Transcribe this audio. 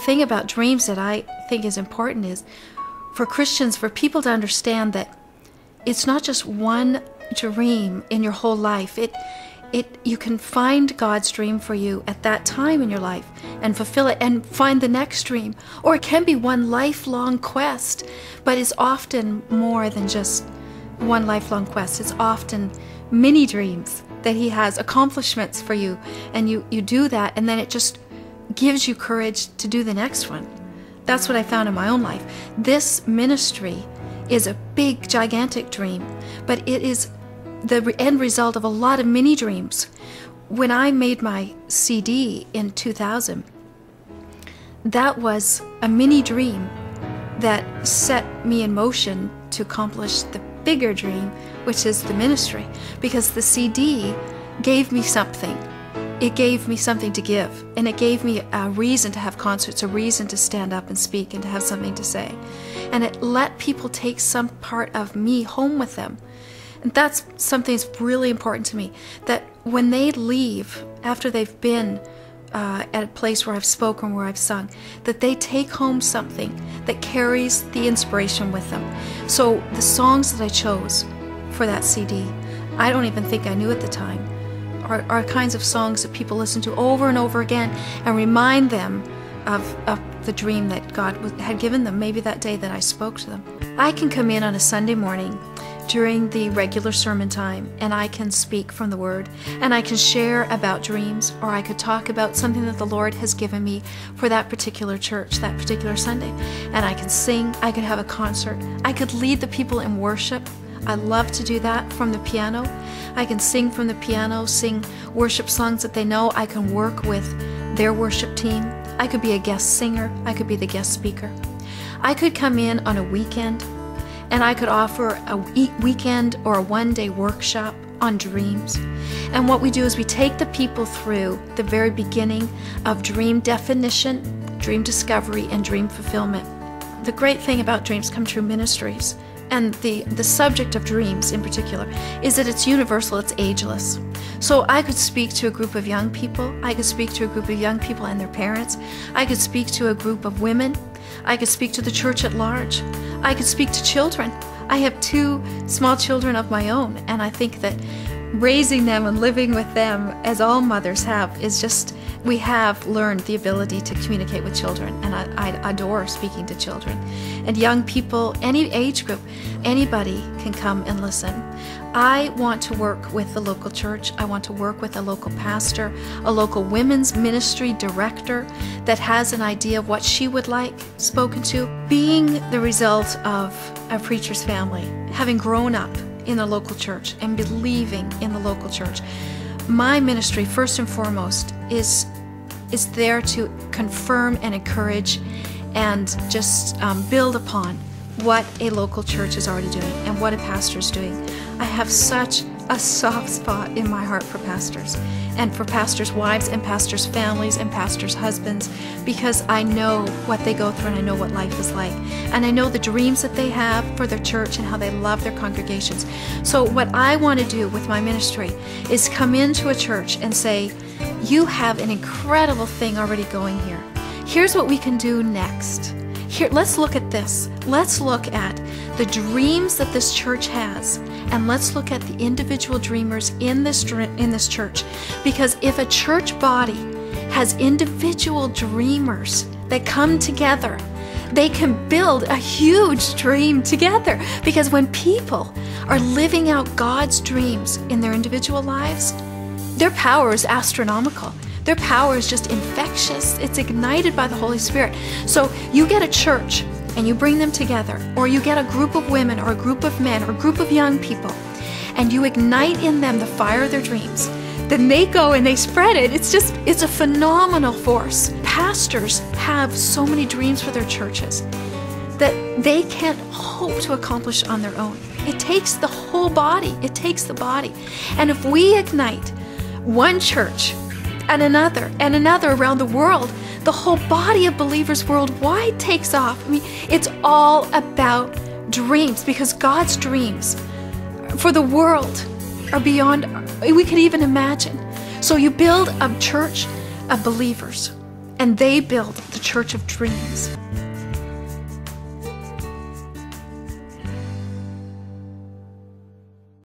thing about dreams that I think is important is for Christians, for people to understand that it's not just one dream in your whole life. You can find God's dream for you at that time in your life and fulfill it and find the next dream. Or it can be one lifelong quest, but it's often more than just one lifelong quest. It's often many dreams that He has, accomplishments for you, and you do that, and then it just gives you courage to do the next one. That's what I found in my own life. This ministry is a big, gigantic dream, but it is the end result of a lot of mini dreams. When I made my CD in 2000, that was a mini dream that set me in motion to accomplish the bigger dream, which is the ministry, because the CD gave me something. It gave me something to give, and it gave me a reason to have concerts, a reason to stand up and speak and to have something to say. And it let people take some part of me home with them. And that's something that's really important to me, that when they leave, after they've been at a place where I've spoken, where I've sung, that they take home something that carries the inspiration with them. So the songs that I chose for that CD, I don't even think I knew at the time, are kinds of songs that people listen to over and over again and remind them of the dream that God had given them, maybe that day that I spoke to them. I can come in on a Sunday morning during the regular sermon time, and I can speak from the Word, and I can share about dreams, or I could talk about something that the Lord has given me for that particular church, that particular Sunday. And I can sing, I could have a concert, I could lead the people in worship. I love to do that from the piano. I can sing from the piano, sing worship songs that they know. I can work with their worship team. I could be a guest singer. I could be the guest speaker. I could come in on a weekend, and I could offer a weekend or a one-day workshop on dreams. And what we do is we take the people through the very beginning of dream definition, dream discovery, and dream fulfillment. The great thing about Dreams Come True Ministries, and the subject of dreams in particular, is that it's universal, it's ageless. So I could speak to a group of young people, I could speak to a group of young people and their parents, I could speak to a group of women, I could speak to the church at large, I could speak to children. I have 2 small children of my own, and I think that raising them and living with them, as all mothers have, is just, we have learned the ability to communicate with children, and I adore speaking to children. And young people, any age group, anybody can come and listen. I want to work with the local church. I want to work with a local pastor, a local women's ministry director that has an idea of what she would like spoken to. Being the result of a preacher's family, having grown up in the local church and believing in the local church, my ministry, first and foremost, is there to confirm and encourage and just build upon what a local church is already doing and what a pastor is doing. I have such a soft spot in my heart for pastors, and for pastors' wives and pastors' families and pastors' husbands, because I know what they go through and I know what life is like. And I know the dreams that they have for their church and how they love their congregations. So what I want to do with my ministry is come into a church and say, you have an incredible thing already going here. Here's what we can do next. Here, let's look at this. Let's look at the dreams that this church has, and let's look at the individual dreamers in this church. Because if a church body has individual dreamers that come together, they can build a huge dream together. Because when people are living out God's dreams in their individual lives, their power is astronomical. Their power is just infectious. It's ignited by the Holy Spirit. So you get a church and you bring them together, or you get a group of women or a group of men or a group of young people, and you ignite in them the fire of their dreams. Then they go and they spread it. It's a phenomenal force. Pastors have so many dreams for their churches that they can't hope to accomplish on their own. It takes the whole body. It takes the body. And if we ignite one church and another around the world, the whole body of believers worldwide takes off. I mean, it's all about dreams, because God's dreams for the world are beyond we could even imagine. So you build a church of believers, And they built the Church of Dreams.